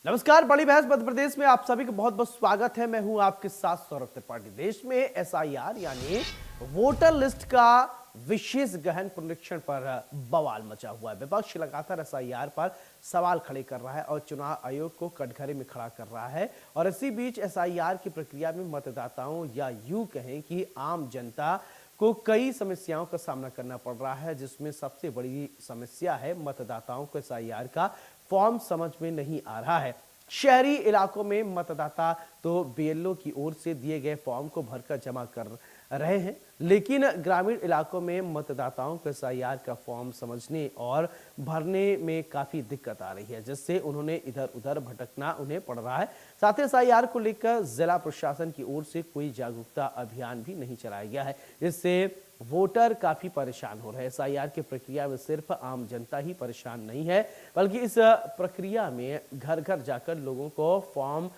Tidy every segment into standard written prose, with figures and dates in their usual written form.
नमस्कार। बड़ी बहस मध्य प्रदेश में आप सभी का बहुत बहुत स्वागत है। मैं हूं आपके साथ सौरभ त्रिपाठी। देश में एसआईआर यानी वोटर लिस्ट का विशेष गहन पुनरीक्षण पर बवाल मचा हुआ है। विपक्ष लगातार एसआईआर पर सवाल खड़े कर रहा है और चुनाव आयोग को कटघरे में खड़ा कर रहा है। और इसी बीच एसआईआर की प्रक्रिया में मतदाताओं या यूं कहें कि आम जनता को कई समस्याओं का सामना करना पड़ रहा है, जिसमें सबसे बड़ी समस्या है मतदाताओं को एसआईआर का फॉर्म समझ में नहीं आ रहा है। शहरी इलाकों में मतदाता तो बीएलओ की ओर से दिए गए फॉर्म को भरकर जमा कर रहे हैं, लेकिन ग्रामीण इलाकों में मतदाताओं को एसआईआर का फॉर्म समझने और भरने में काफी दिक्कत आ रही है, जिससे उन्होंने इधर उधर भटकना उन्हें पड़ रहा है। साथ ही एसआईआर को लेकर जिला प्रशासन की ओर से कोई जागरूकता अभियान भी नहीं चलाया गया है। इससे वोटर काफी परेशान हो रहे हैं। एसआईआर की प्रक्रिया में सिर्फ आम जनता ही परेशान नहीं है, बल्कि इस प्रक्रिया में घर घर जाकर लोगों को फॉर्म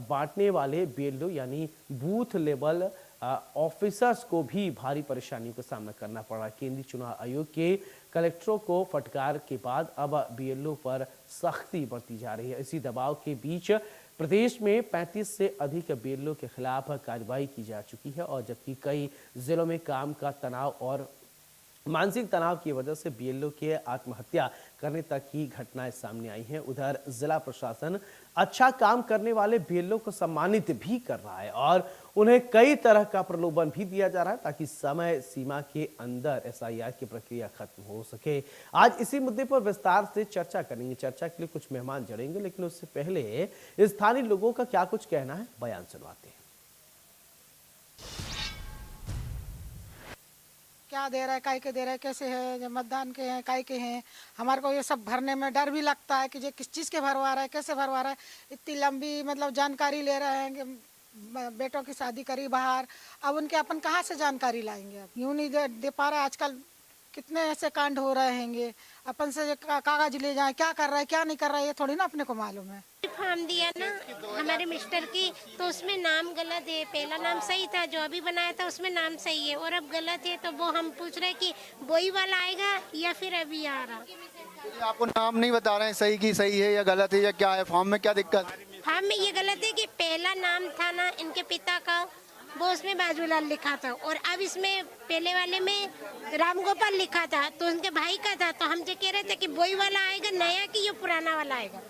बांटने वाले बीएलओ यानी बूथ लेवल ऑफिसर्स को भी भारी परेशानियों का सामना करना पड़ रहा है। केंद्रीय चुनाव आयोग के कलेक्टरों को फटकार के बाद अब बीएलओ पर सख्ती बरती जा रही है। इसी दबाव के बीच प्रदेश में 35 से अधिक बीएलओ के खिलाफ कार्रवाई की जा चुकी है, और जबकि कई जिलों में काम का तनाव और मानसिक तनाव की वजह से बीएलओ के आत्महत्या करने तक की घटनाएं सामने आई हैं। उधर जिला प्रशासन अच्छा काम करने वाले बीएलओ को सम्मानित भी कर रहा है और उन्हें कई तरह का प्रलोभन भी दिया जा रहा है ताकि समय सीमा के अंदर एसआईआर की प्रक्रिया खत्म हो सके। आज इसी मुद्दे पर विस्तार से चर्चा करेंगे। चर्चा के लिए कुछ मेहमान जुड़ेंगे, लेकिन उससे पहले स्थानीय लोगों का क्या कुछ कहना है, बयान सुनवाते हैं। क्या दे रहा है, काय के दे रहा है, कैसे है, जब मतदान के हैं, काय के हैं। हमारे को ये सब भरने में डर भी लगता है कि ये किस चीज़ के भरवा रहा है, कैसे भरवा रहा है। इतनी लंबी मतलब जानकारी ले रहे हैं कि बेटों की शादी करी बाहर, अब उनके अपन कहाँ से जानकारी लाएंगे। अब यूँ नहीं दे पा रहा है। आजकल कितने ऐसे कांड हो रहे हैंगे, अपन से कागज ले जाए, क्या कर रहा है क्या नहीं कर रहा है ये थोड़ी ना अपने को मालूम है। फॉर्म दिया ना हमारे मिस्टर की, तो उसमें नाम गलत है। पहला नाम सही था, जो अभी बनाया था उसमें नाम सही है, और अब गलत है। तो वो हम पूछ रहे कि वही वाला आएगा या फिर अभी आ रहा। आपको नाम नहीं बता रहे हैं सही की सही है या गलत है या क्या है, फॉर्म में क्या दिक्कत? फॉर्म में ये गलत है कि पहला नाम था ना इनके पिता का, वो उसमें बाजूलाल लिखा था, और अब इसमें पहले वाले में रामगोपाल लिखा था, तो उनके भाई का था। तो हम जो कह रहे थे कि वही वाला आएगा नया कि ये पुराना वाला आएगा।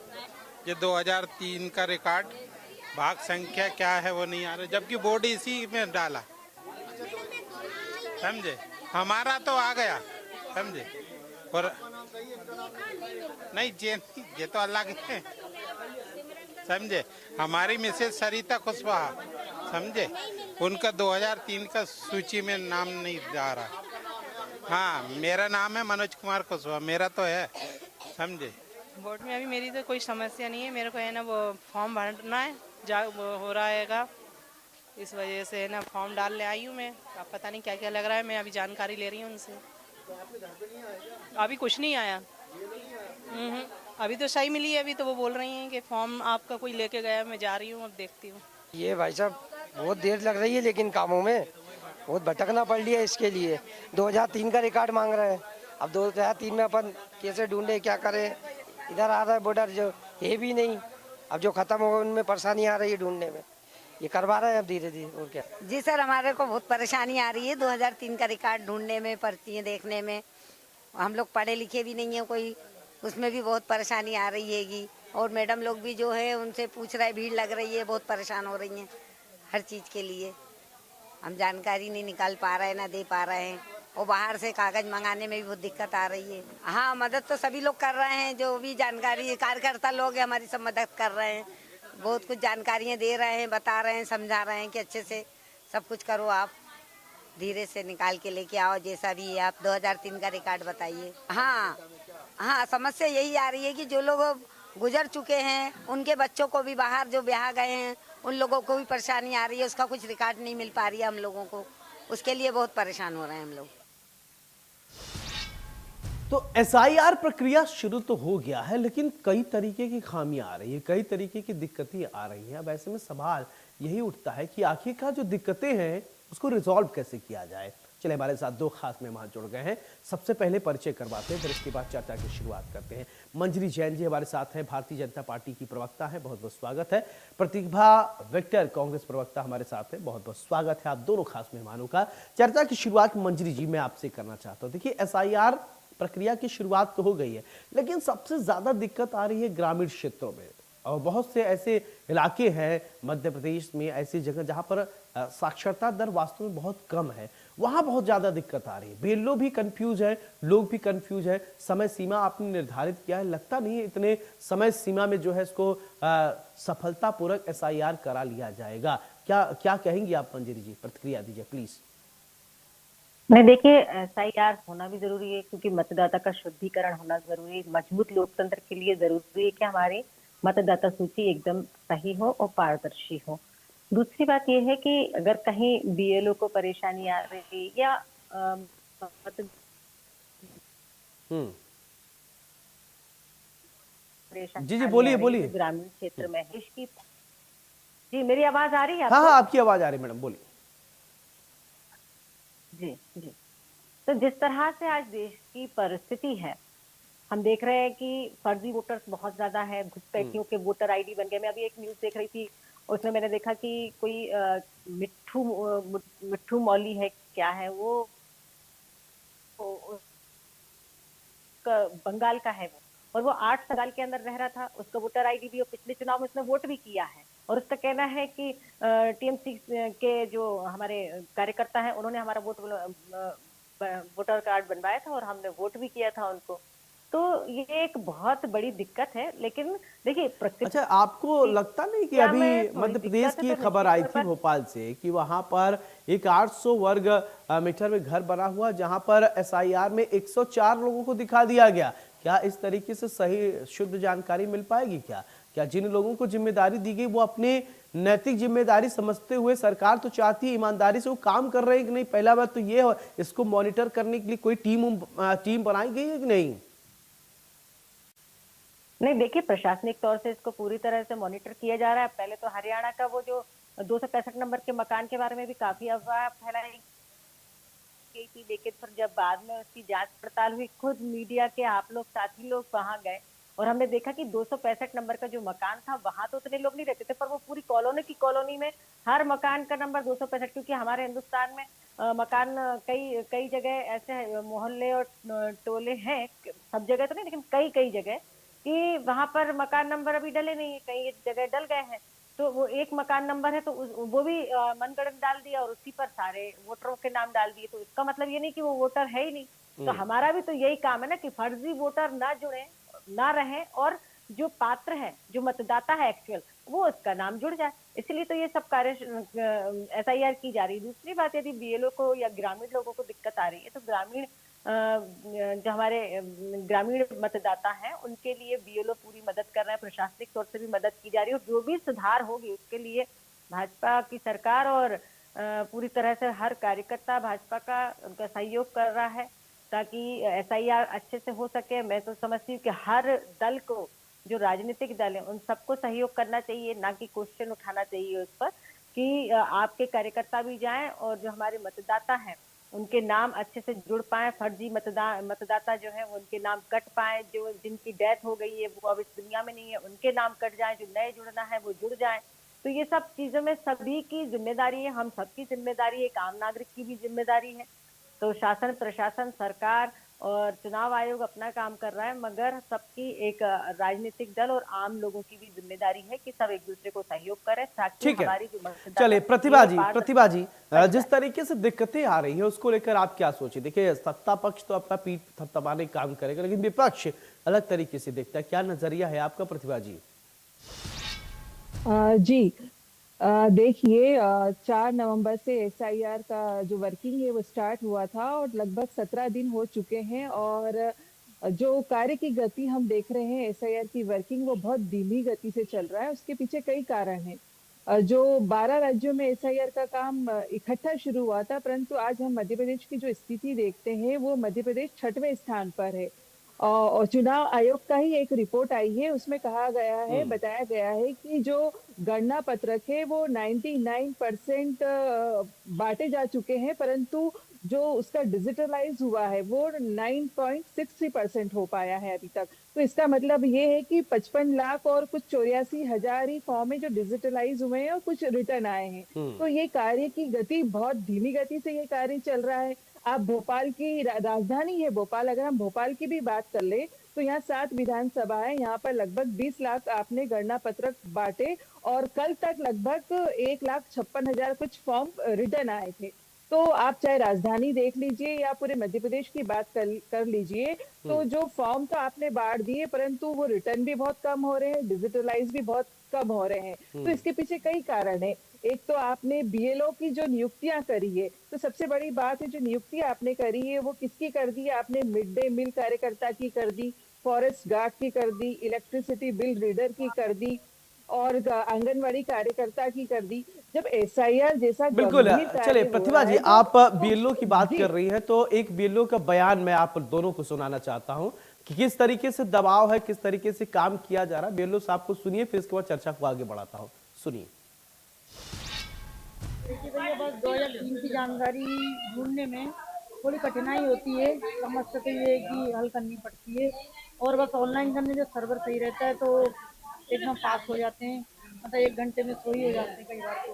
ये 2003 का रिकॉर्ड भाग संख्या क्या है वो नहीं आ रहा, जबकि बोर्ड इसी में डाला, समझे। हमारा तो आ गया, समझे। और नहीं ये तो अलग है, समझे। हमारी मिसेज सरिता कुशवाहा, समझे, उनका 2003 का सूची में नाम नहीं जा रहा। हाँ, मेरा नाम है मनोज कुमार कुशवाहा, मेरा तो है, समझे। वोट में अभी मेरी तो कोई समस्या नहीं है। मेरे को है ना वो फॉर्म भरना है, वो हो रहा हैगा, इस वजह से है ना फॉर्म डाल ले आई हूँ मैं। अब पता नहीं क्या क्या लग रहा है, मैं अभी जानकारी ले रही हूँ उनसे। अभी कुछ नहीं आया। अभी तो सही मिली है। अभी तो वो बोल रही हैं कि फॉर्म आपका कोई लेके गया, मैं जा रही हूँ, अब देखती हूँ। ये भाई साहब बहुत देर लग रही है, लेकिन कामों में बहुत भटकना पड़ लिया। इसके लिए 2003 का रिकॉर्ड मांग रहे हैं। अब 2003 में अपन कैसे ढूंढे, क्या करें। इधर आ रहा है बॉर्डर जो है भी नहीं, अब जो खत्म हो उनमें परेशानी आ रही है ढूंढने में। ये करवा रहे हैं अब धीरे धीरे, और क्या। जी सर, हमारे को बहुत परेशानी आ रही है 2003 का रिकॉर्ड ढूंढने में, पर्चियाँ देखने में। हम लोग पढ़े लिखे भी नहीं है कोई, उसमें भी बहुत परेशानी आ रही हैगी। और मैडम लोग भी जो है उनसे पूछ रहे, भीड़ लग रही है, बहुत परेशान हो रही हैं हर चीज़ के लिए। हम जानकारी नहीं निकाल पा रहे हैं, ना दे पा रहे हैं, और बाहर से कागज मंगाने में भी बहुत दिक्कत आ रही है। हाँ, मदद तो सभी लोग कर रहे हैं, जो भी जानकारी कार्यकर्ता लोग हैं हमारी सब मदद कर रहे हैं। बहुत कुछ जानकारियाँ दे रहे हैं, बता रहे हैं, समझा रहे हैं कि अच्छे से सब कुछ करो, आप धीरे से निकाल के लेके आओ, जैसा भी है। आप 2003 का रिकॉर्ड बताइए। हाँ, समस्या यही आ रही है कि जो लोग गुजर चुके हैं उनके बच्चों को भी बाहर जो ब्याह गए हैं उन लोगों को भी परेशानी आ रही है। उसका कुछ रिकॉर्ड नहीं मिल पा रही है हम लोगों को, उसके लिए बहुत परेशान हो रहे हैं हम लोग। तो एसआईआर प्रक्रिया शुरू तो हो गया है, लेकिन कई तरीके की खामियां आ रही है, कई तरीके की दिक्कतें आ रही हैं। अब ऐसे में सवाल यही उठता है कि आखिरकार जो दिक्कतें हैं उसको रिजॉल्व कैसे किया जाए। चलिए हमारे साथ दो खास मेहमान जुड़ गए हैं। सबसे पहले परिचय करवाते हैं, फिर इसके बाद चर्चा की शुरुआत करते हैं। मंजरी जैन जी हमारे साथ हैं, भारतीय जनता पार्टी की प्रवक्ता है, बहुत बहुत स्वागत है। प्रतिभा विक्टर कांग्रेस प्रवक्ता हमारे साथ है, बहुत बहुत स्वागत है आप दोनों खास मेहमानों का। चर्चा की शुरुआत मंजरी जी मैं आपसे करना चाहता हूँ। देखिए SIR प्रक्रिया की शुरुआत तो हो गई है, लेकिन सबसे ज्यादा दिक्कत आ रही है ग्रामीण क्षेत्रों में, और बहुत से ऐसे इलाके हैं मध्य प्रदेश में, ऐसी जगह जहां पर साक्षरता दर वास्तव में बहुत कम है, वहां बहुत ज्यादा दिक्कत आ रही है। BLO भी कंफ्यूज है, लोग भी कंफ्यूज है। समय सीमा आपने निर्धारित किया है, लगता नहीं है इतने समय सीमा में जो है इसको सफलतापूर्वक SIR करा लिया जाएगा। क्या क्या कहेंगी आप मंजरी जी, प्रतिक्रिया दीजिए प्लीज। नहीं, देखिए SIR होना भी जरूरी है, क्योंकि मतदाता का शुद्धिकरण होना जरूरी है। मजबूत लोकतंत्र के लिए जरूरी है कि हमारी मतदाता सूची एकदम सही हो और पारदर्शी हो। दूसरी बात यह है कि अगर कहीं BLO को परेशानी आ रही या जी जी बोलिए बोलिए। ग्रामीण क्षेत्र में है इसकी। जी मेरी आवाज आ रही है हाँ आपको? हाँ आपकी आवाज आ रही है मैडम, बोलिए। जी जी। तो जिस तरह से आज देश की परिस्थिति है, हम देख रहे हैं कि फर्जी वोटर्स बहुत ज्यादा है, घुसपैठियों के वोटर ID बन गए। मैं अभी एक न्यूज देख रही थी, उसमें मैंने देखा कि कोई मिट्ठू मौली है, क्या है वो, बंगाल का है वो, और वो 8 साल के अंदर रह रहा था। उसका वोटर ID भी, और पिछले चुनाव में उसने वोट भी किया है। और उसका कहना है कि TMC के जो हमारे कार्यकर्ता हैं, उन्होंने हमारा वोटर कार्ड बनवाया था और हमने वोट भी किया था उनको। तो ये एक बहुत बड़ी दिक्कत है। लेकिन देखिए अच्छा, आपको लगता नहीं कि अभी मध्य प्रदेश की खबर आई थी भोपाल से कि वहां पर एक 800 वर्ग मीटर में घर बना हुआ, जहां पर SIR में 104 लोगों को दिखा दिया गया। क्या इस तरीके से सही शुद्ध जानकारी मिल पाएगी? क्या जिन लोगों को जिम्मेदारी दी गई वो अपने नैतिक जिम्मेदारी समझते हुए, सरकार तो चाहती है ईमानदारी से वो काम कर रहे हैं कि नहीं? पहला बात तो ये है, इसको मॉनिटर करने के लिए कोई टीम बनाई गई है कि नहीं? नहीं, देखिए प्रशासनिक तौर से इसको पूरी तरह से मॉनिटर किया जा रहा है। पहले तो हरियाणा का वो जो 265 नंबर के मकान के बारे में भी काफी अफवाह फैलाई गई थी, लेकिन फिर जब बाद में उसकी जांच पड़ताल हुई, खुद मीडिया के आप लोग साथी लोग वहां गए और हमने देखा कि 265 नंबर का जो मकान था, वहां तो उतने लोग नहीं रहते थे, पर वो पूरी कॉलोनी में हर मकान का नंबर 265, क्योंकि हमारे हिंदुस्तान में मकान कई जगह ऐसे मोहल्ले और टोले हैं, सब जगह तो नहीं लेकिन कई जगह कि वहां पर मकान नंबर अभी डले नहीं है, कई जगह डल गए हैं। तो वो एक मकान नंबर है, तो वो भी मनगढ़ंत डाल दिया और उसी पर सारे वोटरों के नाम डाल दिए। तो इसका मतलब ये नहीं कि वो वोटर है ही नहीं। तो हमारा भी तो यही काम है ना कि फर्जी वोटर ना जुड़े, ना रहे, और जो पात्र है, जो मतदाता है एक्चुअल, वो उसका नाम जुड़ जाए। इसलिए तो ये सब कार्य SIR की जा रही है। दूसरी बात, यदि BLO को या ग्रामीण लोगों को दिक्कत आ रही है, तो ग्रामीण जो हमारे ग्रामीण मतदाता हैं, उनके लिए BLO पूरी मदद कर रहे हैं, प्रशासनिक तौर से भी मदद की जा रही है। और जो भी सुधार होगी उसके लिए भाजपा की सरकार और पूरी तरह से हर कार्यकर्ता भाजपा का उनका सहयोग कर रहा है, ताकि SIR अच्छे से हो सके। मैं तो समझती हूँ कि हर दल को, जो राजनीतिक दल है, उन सबको सहयोग करना चाहिए, ना कि क्वेश्चन उठाना चाहिए उस पर कि आपके कार्यकर्ता भी जाएं और जो हमारे मतदाता हैं उनके नाम अच्छे से जुड़ पाए, फर्जी मतदाता जो है उनके नाम कट पाए, जो जिनकी डेथ हो गई है वो अब इस दुनिया में नहीं है उनके नाम कट जाए, जो नए जुड़ना है वो जुड़ जाए। तो ये सब चीजों में सभी की जिम्मेदारी है, हम सबकी जिम्मेदारी है, एक आम नागरिक की भी जिम्मेदारी है। तो शासन, प्रशासन, सरकार और चुनाव आयोग अपना काम कर रहा है, मगर सबकी एक राजनीतिक दल और आम लोगों की भी जिम्मेदारी है कि सब एक दूसरे को सहयोग करें, ताकि हमारी जो चलिए प्रतिभा जी जिस तरीके से दिक्कतें आ रही है उसको लेकर आप क्या सोचे? देखिए सत्ता पक्ष तो अपना पीठ थपथपाने काम करेगा, लेकिन विपक्ष अलग तरीके से देखता है। क्या नजरिया है आपका प्रतिभा जी? जी देखिए 4 नवंबर से SIR का जो वर्किंग है वो स्टार्ट हुआ था और लगभग 17 दिन हो चुके हैं, और जो कार्य की गति हम देख रहे हैं SIR की वर्किंग वो बहुत धीमी गति से चल रहा है। उसके पीछे कई कारण हैं। जो 12 राज्यों में SIR का काम इकट्ठा शुरू हुआ था, परंतु आज हम मध्य प्रदेश की जो स्थिति देखते हैं वो मध्य प्रदेश 6वें स्थान पर है। और चुनाव आयोग का ही एक रिपोर्ट आई है, उसमें कहा गया है, बताया गया है कि जो गणना पत्रक है वो 99% बांटे जा चुके हैं, परंतु जो उसका डिजिटलाइज हुआ है वो 9.63% हो पाया है अभी तक। तो इसका मतलब ये है कि 55 लाख और कुछ 84,000 ही फॉर्म है जो डिजिटलाइज हुए हैं और कुछ रिटर्न आए हैं। तो ये कार्य की गति बहुत धीमी गति से ये कार्य चल रहा है। आप भोपाल की राजधानी है भोपाल, अगर हम भोपाल की भी बात कर ले तो यहाँ 7 विधानसभा है, यहाँ पर लगभग 20 लाख आपने गणना पत्रक बांटे और कल तक लगभग 1,56,000 कुछ फॉर्म रिटर्न आए थे। तो आप चाहे राजधानी देख लीजिए या पूरे मध्य प्रदेश की बात कर लीजिए, तो जो फॉर्म तो आपने बांट दिए परंतु वो रिटर्न भी बहुत कम हो रहे हैं, डिजिटलाइज भी बहुत कम हो रहे हैं। तो इसके पीछे कई कारण है। एक तो आपने बीएलओ की जो नियुक्तियां करी है, तो सबसे बड़ी बात है जो नियुक्तियां आपने करी है वो किसकी कर दी है? आपने मिड डे मील कार्यकर्ता की कर दी, फॉरेस्ट गार्ड की कर दी, इलेक्ट्रिसिटी बिल रीडर की कर दी और आंगनवाड़ी कार्यकर्ता की कर दी। जब एसआईआर जैसा बिल्कुल। गंभीर कार्य चलिए हो प्रतिभा रहा जी, है तो आप बीएलओ की बात कर रही हैं तो एक बीएलओ का बयान मैं आप दोनों को सुनाना चाहता हूं कि किस तरीके से दबाव है, किस तरीके से काम किया जा रहा है। बीएलओ साहब को सुनिए, फिर इसके बाद चर्चा को आगे बढ़ाता हूं। सुनिए। देखिए भैया, बस 2003 की जानकारी ढूंढने में थोड़ी कठिनाई होती है, समस्या तो ये है कि हल करनी पड़ती है और बस ऑनलाइन करने जो सर्वर सही रहता है तो एकदम पास हो जाते हैं, मतलब 1 घंटे में सही हो जाते हैं कई बार तो।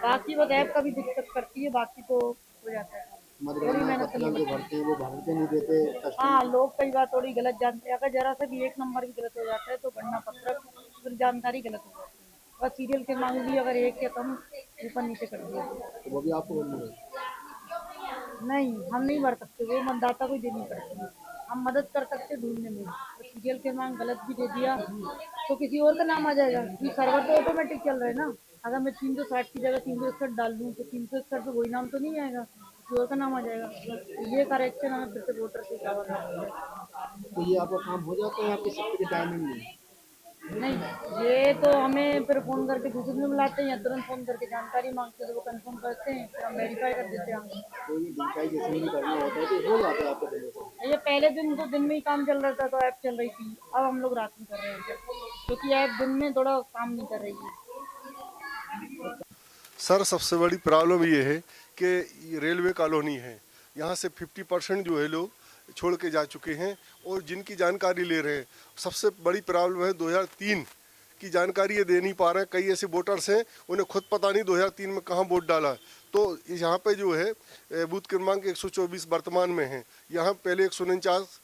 बाकी बस ऐप का भी दिक्कत करती है, बाकी तो हो जाता है। थोड़ी मेहनत करनी पड़ती है। वो भरते नहीं देते। हाँ, लोग कई बार थोड़ी गलत जानते हैं, अगर जरा से भी 1 नंबर भी गलत हो जाता है तो गणना पत्रक फिर जानकारी गलत हो जाती है। बस सीरियल के मांग भी अगर 1 या कम ऊपर नीचे कर दिया तो वो भी आपको भरना है। नहीं, हम नहीं भर सकते, वो मतदाता को ही देनी पड़ती है। हम मदद कर सकते ढूंढने में, तो सीरियल के मांग गलत भी दे दिया तो किसी और का नाम आ जाएगा, क्योंकि सर्वर तो ऑटोमेटिक चल रहा है ना। अगर मैं 360 की जगह 361 डाल दूँ तो 361 पे वही नाम तो नहीं आएगा, किसी और का नाम आ जाएगा। तो ये करेक्शन हमें फिर से वोटर से करवाना है। तो ये आपका काम हो जाता है, आपकी सबकी टाइमिंग में? नहीं, ये तो हमें फिर फोन करके दूसरे दिन बुलाते हैं या तुरंत फोन करके जानकारी मांगते हैं, तो वो कंफर्म करते हैं, फिर हम वेरीफाई कर देते हैं। तो ये डिजिटाइजेशन भी करना होता है तो हो जाता है आपका दिन में? ये पहले दिन तो दिन में ही काम चल रहा था तो ऐप चल रही थी, अब हम लोग रात में कर रहे हैं क्योंकि ऐप दिन में थोड़ा काम नहीं कर रही है। सर, सबसे बड़ी प्रॉब्लम ये है कि रेलवे कॉलोनी है, यहाँ से 50% जो है लोग छोड़ के जा चुके हैं और जिनकी जानकारी ले रहे हैं, सबसे बड़ी प्रॉब्लम है 2003 की जानकारी ये दे नहीं पा रहे हैं। कई ऐसे वोटर्स हैं उन्हें खुद पता नहीं 2003 में कहाँ वोट डाला। तो यहाँ पे जो है बूथ क्रमांक 124 वर्तमान में है, यहाँ पहले 149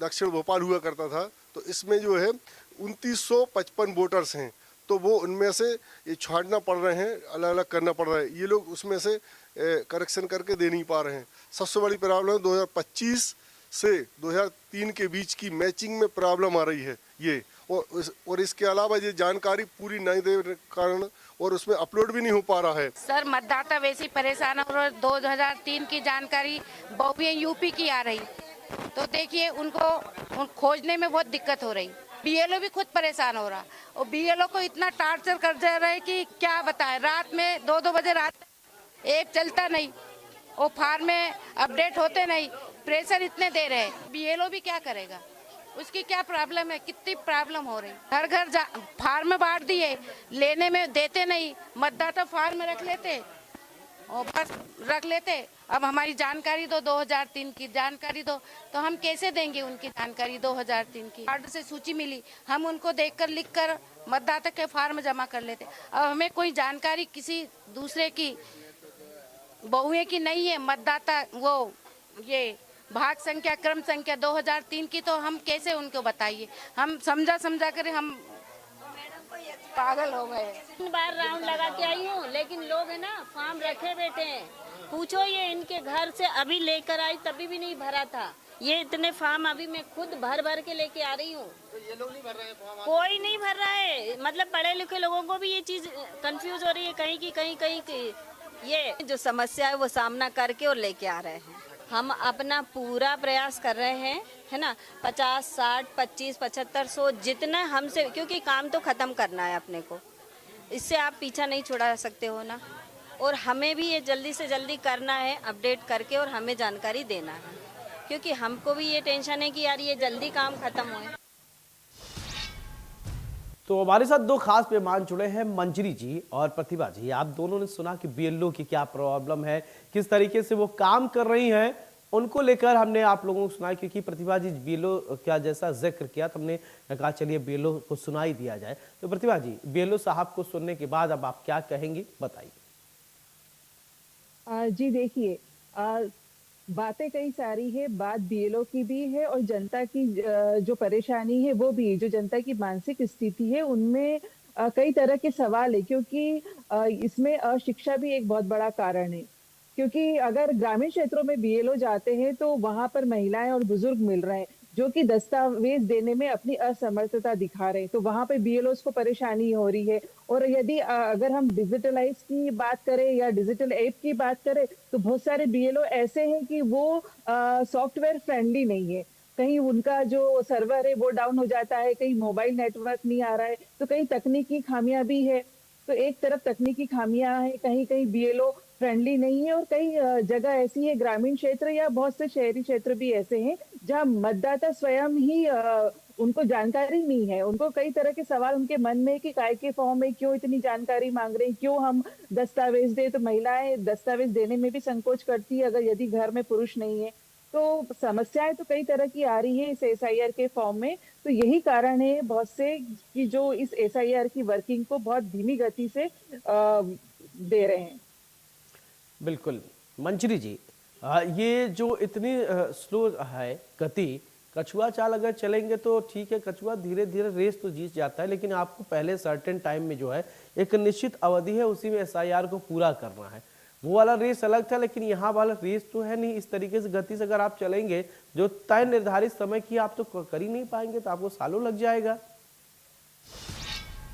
दक्षिण भोपाल हुआ करता था, तो इसमें जो है 2955 वोटर्स हैं, तो वो उनमें से ये छांटना पड़ रहे हैं, अलग अलग करना पड़ रहा है, ये लोग उसमें से करेक्शन करके दे नहीं पा रहे हैं। सबसे बड़ी प्रॉब्लम 2025 से 2003 के बीच की मैचिंग में प्रॉब्लम आ रही है ये, और इसके अलावा ये जानकारी पूरी नहीं देने के कारण और उसमें अपलोड भी नहीं हो पा रहा है। सर, मतदाता वैसे ही परेशान है और 2003 की जानकारी बहुएं यूपी की आ रही, तो देखिए उनको खोजने में बहुत दिक्कत हो रही। बीएलओ भी खुद परेशान हो रहा और बीएलओ को इतना टार्चर कर जा रहा है कि क्या बताएं। रात में 2-2 बजे रात ऐप चलता नहीं और फार्म में अपडेट होते नहीं, प्रेशर इतने दे रहे हैं। बीएलओ भी क्या करेगा, उसकी क्या प्रॉब्लम है, कितनी प्रॉब्लम हो रही। घर घर फार्म बांट दिए, लेने में देते नहीं, मतदाता फार्म में रख लेते और बस रख लेते। अब हमारी जानकारी दो, 2003 की जानकारी दो, तो हम कैसे देंगे उनकी जानकारी 2003 की। कार्ड से सूची मिली, हम उनको देखकर लिखकर मतदाता के फार्म जमा कर लेते। अब हमें कोई जानकारी किसी दूसरे की बहुएं की नहीं है, मतदाता वो ये भाग संख्या क्रम संख्या 2003 की, तो हम कैसे उनको बताइए। हम समझा कर हम पागल हो गए। 3 बार राउंड लगा के आई हूँ, लेकिन लोग है ना फार्म रखे बैठे हैं। पूछो ये इनके घर से अभी लेकर आई तभी भी नहीं भरा था। ये इतने फार्म अभी मैं खुद भर के लेके आ रही हूँ। तो ये लोग नहीं भर रहे हैं फॉर्म? कोई नहीं भर रहा है, मतलब पढ़े लिखे लोगों को भी ये चीज कंफ्यूज हो रही है, कहीं की ये जो समस्या है वो सामना करके और लेके आ रहे हैं। हम अपना पूरा प्रयास कर रहे हैं, है ना, 50, 60, 25, 75, 100 जितना हमसे, क्योंकि काम तो खत्म करना है अपने को, इससे आप पीछा नहीं छुड़ा सकते हो ना। और हमें भी ये जल्दी से जल्दी करना है, अपडेट करके, और हमें जानकारी देना है, क्योंकि हमको भी ये टेंशन है कि यार ये जल्दी काम खत्म होए। तो हमारे साथ दो खास मेहमान जुड़े हैं, मंजरी जी और प्रतिभा जी। आप दोनों ने सुना कि बीएलओ की क्या प्रॉब्लम है, किस तरीके से वो काम कर रही हैं, उनको लेकर हमने आप लोगों को सुनाया। क्योंकि प्रतिभा जी बीएलओ क्या जैसा जिक्र किया तो हमने कहा चलिए बीएलओ को सुनाई दिया जाए। तो प्रतिभा जी, बीएलओ साहब को सुनने के बाद अब आप क्या कहेंगी, बताइए। जी देखिए, बातें कई सारी है, बात बीएलओ की भी है और जनता की जो परेशानी है वो भी, जो जनता की मानसिक स्थिति है उनमें कई तरह के सवाल है। क्योंकि इसमें अशिक्षा भी एक बहुत बड़ा कारण है। क्योंकि अगर ग्रामीण क्षेत्रों में बीएलओ जाते हैं तो वहां पर महिलाएं और बुजुर्ग मिल रहे हैं जो कि दस्तावेज देने में अपनी असमर्थता दिखा रहे हैं, तो वहां पे बीएलओ को परेशानी हो रही है। और यदि अगर हम डिजिटलाइज की बात करें या डिजिटल ऐप की बात करें तो बहुत सारे बीएलओ ऐसे हैं कि वो सॉफ्टवेयर फ्रेंडली नहीं है। कहीं उनका जो सर्वर है वो डाउन हो जाता है, कहीं मोबाइल नेटवर्क नहीं आ रहा है, तो कहीं तकनीकी खामियां भी है। तो एक तरफ तकनीकी खामियां हैं, कहीं कहीं बीएलओ फ्रेंडली नहीं है और कई जगह ऐसी है, ग्रामीण क्षेत्र या बहुत से शहरी क्षेत्र भी ऐसे हैं जहां मतदाता स्वयं ही उनको जानकारी नहीं है। उनको कई तरह के सवाल उनके मन में कि काय के फॉर्म में क्यों इतनी जानकारी मांग रहे हैं, क्यों हम दस्तावेज दे। तो महिलाएं दस्तावेज देने में भी संकोच करती है अगर यदि घर में पुरुष नहीं है। तो समस्याएं तो कई तरह की आ रही है इस एसआईआर के फॉर्म में। तो यही कारण है बहुत से कि जो इस एसआईआर की वर्किंग को बहुत धीमी गति से दे रहे हैं। बिल्कुल मंजरी जी, ये जो इतनी स्लो है गति, कछुआ चाल अगर चलेंगे तो ठीक है, कछुआ धीरे धीरे रेस तो जीत जाता है, लेकिन आपको पहले सर्टेन टाइम में जो है एक निश्चित अवधि है उसी में एसआईआर को पूरा करना है। वो वाला रेस अलग था, लेकिन यहाँ वाला रेस तो है नहीं। इस तरीके से गति से अगर आप चलेंगे जो तय निर्धारित समय की आप तो कर ही नहीं पाएंगे, तो आपको सालों लग जाएगा।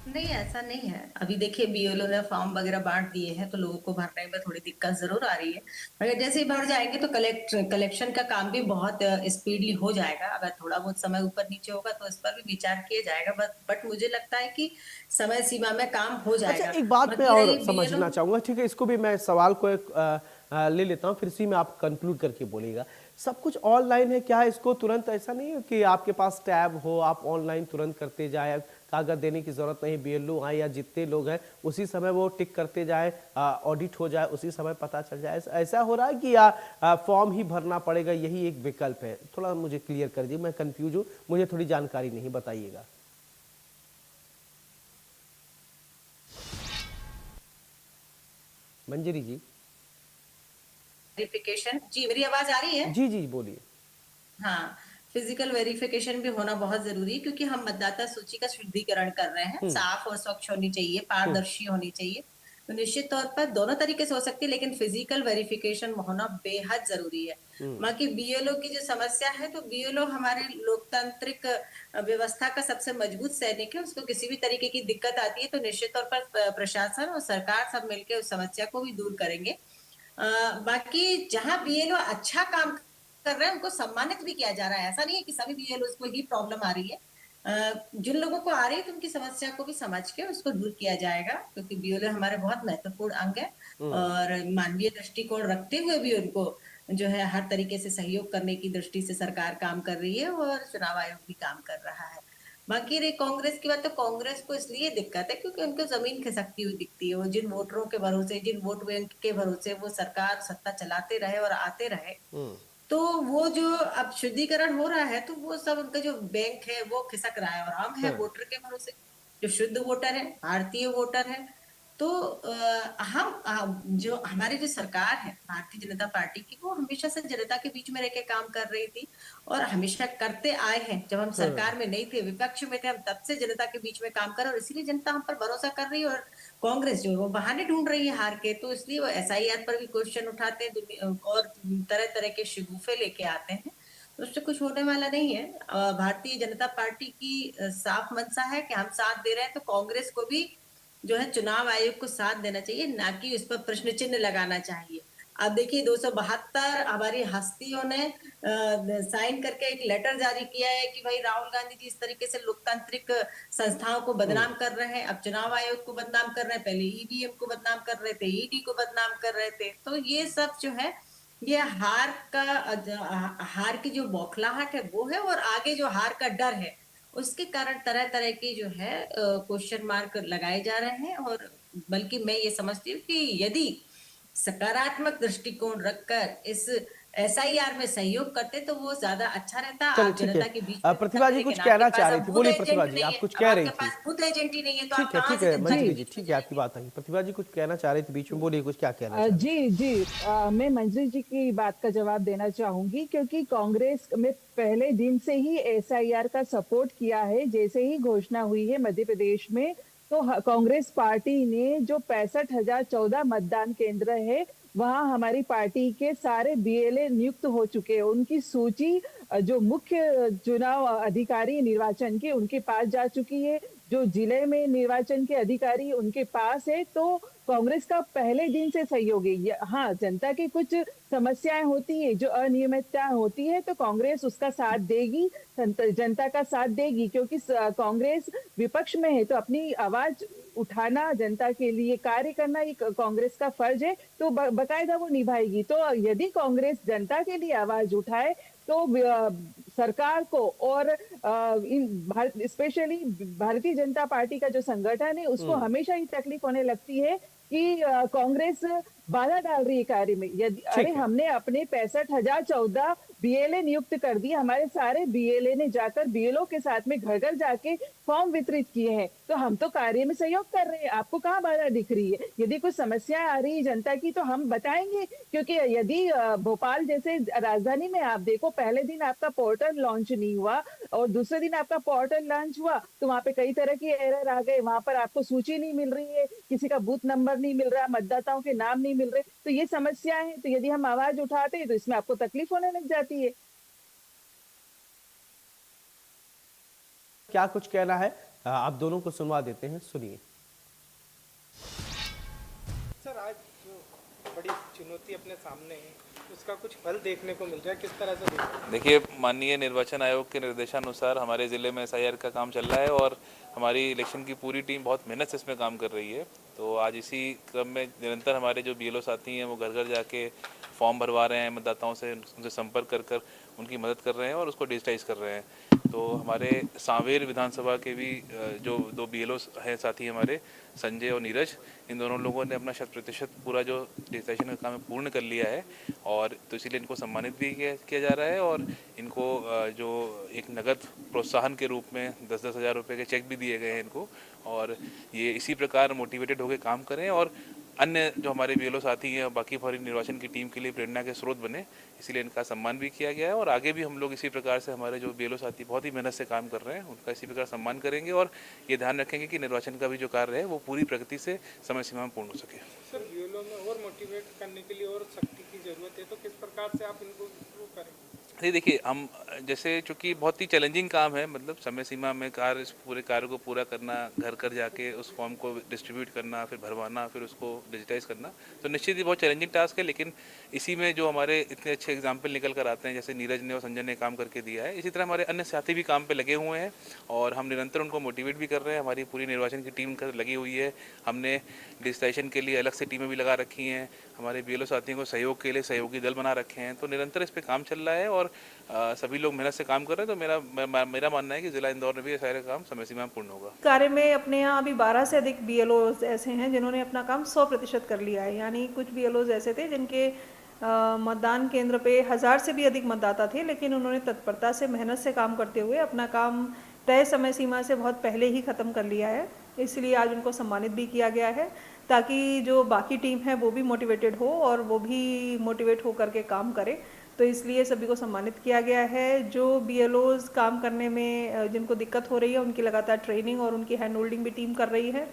नहीं, ऐसा नहीं है। अभी देखिए बीएलओ ने फॉर्म वगैरह बांट दिए हैं तो लोगों को भरने में थोड़ी दिक्कत जरूर आ रही है, मगर जैसे ही भर जाएंगे तो कलेक्शन का काम भी बहुत स्पीडली हो जाएगा। अगर थोड़ा बहुत समय ऊपर नीचे होगा तो इस पर भी विचार किया जाएगा, बट मुझे लगता है कि समय सीमा में काम हो जाएगा। अच्छा, एक बात मैं और समझना चाहूंगा, ठीक है, इसको भी मैं सवाल को एक ले लेता हूँ, फिर इसी में आप कंक्लूड करके बोलिएगा। सब कुछ ऑनलाइन है क्या? इसको तुरंत ऐसा नहीं है कि आपके पास टैब हो, आप ऑनलाइन तुरंत करते जाए, कागज देने की जरूरत नहीं, बीएलओ आए या जितने लोग हैं उसी समय वो टिक करते जाए, ऑडिट हो जाए, उसी समय पता चल जाए? ऐसा हो रहा है कि या फॉर्म ही भरना पड़ेगा, यही एक विकल्प है? थोड़ा मुझे क्लियर कर दीजिए, मैं कंफ्यूज हूँ, मुझे थोड़ी जानकारी नहीं, बताइएगा। मंजरी जी। वेरिफिकेशन, जी मेरी आवाज आ रही है? जी जी बोलिए। हाँ, फिजिकल वेरिफिकेशन भी होना बहुत जरूरी है, क्योंकि हम मतदाता सूची का शुद्धिकरण कर रहे हैं। साफ और स्वच्छ होनी चाहिए, पारदर्शी होनी चाहिए। तो निश्चित तौर पर दोनों तरीके से हो सकती है, लेकिन फिजिकल वेरिफिकेशन होना बेहद जरूरी है। बाकी बीएलओ की जो समस्या है, तो बीएलओ हमारे लोकतांत्रिक व्यवस्था का सबसे मजबूत सैनिक है। उसको किसी भी तरीके की दिक्कत आती है तो निश्चित तौर पर प्रशासन और सरकार सब मिलकर उस समस्या को भी दूर करेंगे। बाकी जहाँ बीएलओ अच्छा काम कर रहे हैं उनको सम्मानित भी किया जा रहा है। ऐसा नहीं है कि सभी बीएलओ को ही प्रॉब्लम आ रही है। जिन लोगों को आ रही है तो उनकी समस्या को भी समझ के उसको दूर किया जाएगा, क्योंकि बीएलओ हमारे बहुत महत्वपूर्ण अंग है और मानवीय दृष्टिकोण रखते हुए भी उनको जो है हर तरीके से सहयोग करने की दृष्टि से सरकार काम कर रही है और चुनाव आयोग भी काम कर रहा है। बाकी रही कांग्रेस की बात, तो कांग्रेस को इसलिए दिक्कत है क्योंकि उनको जमीन खिसकती हुई दिखती है। वो जिन वोटरों के भरोसे, जिन वोट बैंक के भरोसे वो सरकार सत्ता चलाते रहे और आते रहे, तो वो जो अब शुद्धिकरण हो रहा है तो वो सब उनका जो बैंक है वो खिसक रहा है और हम है वोटर के भरोसे, जो शुद्ध वोटर है, भारतीय वोटर है। तो हम जो हमारी जो सरकार है भारतीय जनता पार्टी की, वो हमेशा से जनता के बीच में रह के काम कर रही थी और हमेशा करते आए हैं। जब हम सरकार में नहीं थे, विपक्ष में थे, हम तब से जनता के बीच में काम कर रहे और इसीलिए जनता हम पर भरोसा कर रही है। और कांग्रेस जो है वो बहाने ढूंढ रही है हार के, तो इसलिए वो एसआईआर पर भी क्वेश्चन उठाते हैं और तरह तरह के शिगुफे लेके आते हैं। तो उससे कुछ होने वाला नहीं है। भारतीय जनता पार्टी की साफ मंशा है कि हम साथ दे रहे हैं, तो कांग्रेस को भी जो है चुनाव आयोग को साथ देना चाहिए, ना कि उस पर प्रश्न चिन्ह लगाना चाहिए। अब देखिए 272 हमारी हस्तियों ने साइन करके एक लेटर जारी किया है कि भाई राहुल गांधी जी इस तरीके से लोकतांत्रिक संस्थाओं को बदनाम कर रहे हैं, अब चुनाव आयोग को बदनाम कर रहे हैं, पहले ईवीएम को बदनाम कर रहे थे, ईडी को बदनाम कर रहे थे। तो ये सब जो है ये हार की जो बौखलाहट है वो है, और आगे जो हार का डर है उसके कारण तरह तरह की जो है क्वेश्चन मार्क लगाए जा रहे हैं। और बल्कि मैं ये समझती हूँ कि यदि सकारात्मक दृष्टिकोण रखकर इस एसआईआर में सहयोग करते तो वो ज्यादा अच्छा रहता। चलिए आप ठीक जनता के बीच में है, प्रतिभा जी लेकिन कुछ आपके कहना पास चाह रही अब थी, बूथ बोलिए एजेंट प्रतिभा जी, नहीं आप है। कुछ अब कह रही आपके थी। पास बूथ एजेंट ही नहीं है तो आप ठीक है कहाँ ठीक से है, जनता मंजरी के जी बीच में ठीक है, आपकी बात आई। प्रतिभा जी कुछ कहना चाह रही थी बीच में, बोलिए कुछ क्या कहना चाह रही थी। जी जी मैं मंजरी जी की बात का जवाब देना चाहूंगी, क्योंकि कांग्रेस में पहले दिन से ही एसआईआर का सपोर्ट किया है। जैसे ही घोषणा हुई है मध्य प्रदेश में, तो कांग्रेस पार्टी ने जो 65,014 मतदान केंद्र है, वहां हमारी पार्टी के सारे बीएलए नियुक्त हो चुके हैं। उनकी सूची जो मुख्य चुनाव अधिकारी निर्वाचन के, उनके पास जा चुकी है। जो जिले में निर्वाचन के अधिकारी उनके पास है। तो कांग्रेस का पहले दिन से सहयोग है। हाँ, जनता की कुछ समस्याएं होती है, जो अनियमितता होती है, तो कांग्रेस उसका साथ देगी, जनता का साथ देगी, क्योंकि कांग्रेस विपक्ष में है, तो अपनी आवाज उठाना, जनता के लिए कार्य करना, ये कांग्रेस का फर्ज है, तो बकायदा वो निभाएगी। तो यदि कांग्रेस जनता के लिए आवाज उठाए, तो सरकार को और स्पेशली भारतीय जनता पार्टी का जो संगठन है, उसको हमेशा ही तकलीफ होने लगती है कि कांग्रेस बाधा डाल रही है कार्य में। यदि अरे हमने अपने 65,014 बीएलए नियुक्त कर दिए, हमारे सारे बीएलए ने जाकर बीएलओ के साथ में घर घर जाके फॉर्म वितरित किए हैं, तो हम तो कार्य में सहयोग कर रहे हैं। आपको कहाँ बाधा दिख रही है? यदि कुछ समस्या आ रही है जनता की, तो हम बताएंगे। क्योंकि यदि भोपाल जैसे राजधानी में आप देखो, पहले दिन आपका पोर्टल लॉन्च नहीं हुआ और दूसरे दिन आपका पोर्टल लॉन्च हुआ, तो वहां पे कई तरह की एरर आ गए। वहां पर आपको सूची नहीं मिल रही है, किसी का बूथ नंबर नहीं मिल रहा, मतदाताओं के नाम नहीं मिल रहे, तो ये समस्या है। तो यदि हम आवाज उठाते हैं, तो इसमें आपको तकलीफ होने लग जाती है। क्या कुछ कहना है, आप दोनों को सुनवा देते हैं, सुनिए। सर, आज जो बड़ी चुनौती अपने सामने है, उसका कुछ फल देखने को मिल रहा है, किस तरह से देखिए, माननीय निर्वाचन आयोग के निर्देशानुसार हमारे ज़िले में एसआईआर का काम चल रहा है और हमारी इलेक्शन की पूरी टीम बहुत मेहनत से इसमें काम कर रही है। तो आज इसी क्रम में निरंतर हमारे जो बीएलओ साथी हैं वो घर घर जाके फॉर्म भरवा रहे हैं, मतदाताओं से उनसे संपर्क कर कर उनकी मदद कर रहे हैं और उसको डिजिटाइज कर रहे हैं। तो हमारे सांवेर विधानसभा के भी जो दो बीएलओ हैं साथी हमारे, संजय और नीरज, इन दोनों लोगों ने अपना 100% पूरा जो डिजिटाइजेशन का काम है पूर्ण कर लिया है। और तो इसीलिए इनको सम्मानित भी किया जा रहा है और इनको जो एक नगद प्रोत्साहन के रूप में 10-10 हज़ार रुपये के चेक भी दिए गए हैं इनको। और ये इसी प्रकार मोटिवेटेड होकर काम करें और अन्य जो हमारे बीएलओ साथी हैं बाकी हमारी निर्वाचन की टीम के लिए प्रेरणा के स्रोत बने, इसीलिए इनका सम्मान भी किया गया है। और आगे भी हम लोग इसी प्रकार से हमारे जो बीएलओ साथी बहुत ही मेहनत से काम कर रहे हैं उनका इसी प्रकार सम्मान करेंगे और ये ध्यान रखेंगे कि निर्वाचन का भी जो कार्य है वो पूरी प्रगति से समय सीमा में पूर्ण हो सके। सर, बीएलओ में और मोटिवेट करने के लिए और शक्ति की जरूरत है, तो किस प्रकार से आप इनको करें? नहीं, देखिए, हम जैसे चूँकि बहुत ही चैलेंजिंग काम है, मतलब समय सीमा में कार्य, इस पूरे कार्य को पूरा करना, घर घर जाके उस फॉर्म को डिस्ट्रीब्यूट करना, फिर भरवाना, फिर उसको डिजिटाइज करना, तो निश्चित ही बहुत चैलेंजिंग टास्क है। लेकिन इसी में जो हमारे इतने अच्छे एग्जाम्पल निकल कर आते हैं, जैसे नीरज ने और संजय ने काम करके दिया है, इसी तरह हमारे अन्य साथी भी काम पे लगे हुए हैं और हम निरंतर उनको मोटिवेट भी कर रहे हैं। हमारी पूरी निर्वाचन की टीम लगी हुई है, हमने डिजिटाइजेशन के लिए अलग से टीमें भी लगा रखी हैं, हमारे बीएलओ साथियों को सहयोग के लिए सहयोगी दल बना रखे हैं। तो निरंतर इस पर काम चल रहा है और सभी लोग मेहनत से काम कर रहे हैं। तो मेरा मानना है कि जिला इंदौर में भी सारे काम समय सीमा में पूर्ण होगा। कार्य में अपने यहाँ अभी 12 से अधिक बीएलओ ऐसे हैं जिन्होंने अपना काम 100% कर लिया है। यानी कुछ बीएलओ ऐसे थे जिनके मतदान केंद्र पे 1000 से भी अधिक मतदाता थे, लेकिन उन्होंने तत्परता से मेहनत से काम करते हुए अपना काम तय समय सीमा से बहुत पहले ही ख़त्म कर लिया है। इसलिए आज उनको सम्मानित भी किया गया है, ताकि जो बाकी टीम है वो भी मोटिवेटेड हो और वो भी मोटिवेट हो करके काम करे। तो इसलिए सभी को सम्मानित किया गया है। जो बीएलओज काम करने में जिनको दिक्कत हो रही है, उनकी लगातार ट्रेनिंग और उनकी हैंड होल्डिंग भी टीम कर रही है।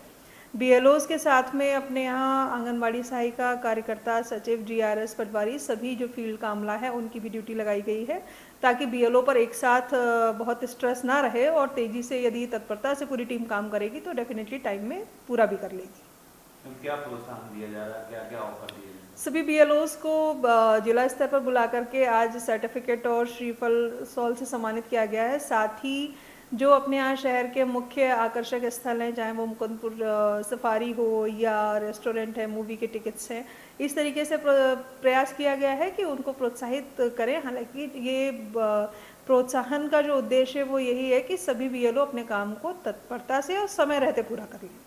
बीएलओज के साथ में अपने यहाँ आंगनबाड़ी सहायिका, कार्यकर्ता, सचिव, जीआरएस, पटवारी, सभी जो फील्ड का अमला है उनकी भी ड्यूटी लगाई गई है, ताकि बीएलओ पर एक साथ बहुत स्ट्रेस ना रहे और तेज़ी से यदि तत्परता से पूरी टीम काम करेगी तो डेफिनेटली टाइम में पूरा भी कर लेगी। क्या प्रोत्साहन दिया जा रहा है, क्या क्या ऑफर दिए? सभी बीएलओज को जिला स्तर पर बुला करके आज सर्टिफिकेट और श्रीफल सॉल से सम्मानित किया गया है। साथ ही जो अपने यहाँ शहर के मुख्य आकर्षक स्थल हैं, चाहे वो मुकुंदपुर सफारी हो या रेस्टोरेंट है, मूवी के टिकट्स हैं, इस तरीके से प्रयास किया गया है कि उनको प्रोत्साहित करें। हालांकि ये प्रोत्साहन का जो उद्देश्य है वो यही है कि सभी बीएलओ अपने काम को तत्परता से और समय रहते पूरा कर लें।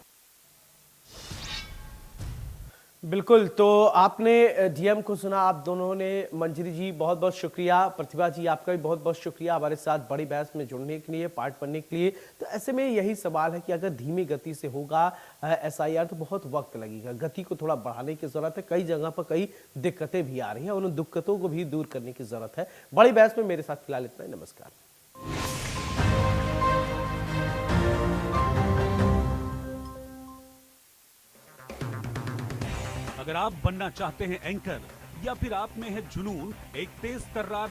बिल्कुल, तो आपने डीएम को सुना, आप दोनों ने। मंजरी जी बहुत बहुत शुक्रिया, प्रतिभा जी आपका भी बहुत बहुत शुक्रिया हमारे साथ बड़ी बहस में जुड़ने के लिए, पार्ट बनने के लिए। तो ऐसे में यही सवाल है कि अगर धीमी गति से होगा एसआईआर तो बहुत वक्त लगेगा, गति को थोड़ा बढ़ाने की जरूरत है। कई जगह पर कई दिक्कतें भी आ रही हैं और उन दिक्कतों को भी दूर करने की जरूरत है। बड़ी बहस में मेरे साथ फिलहाल इतना ही। नमस्कार। अगर आप बनना चाहते हैं एंकर या फिर आप में है जुनून एक तेज तर्रार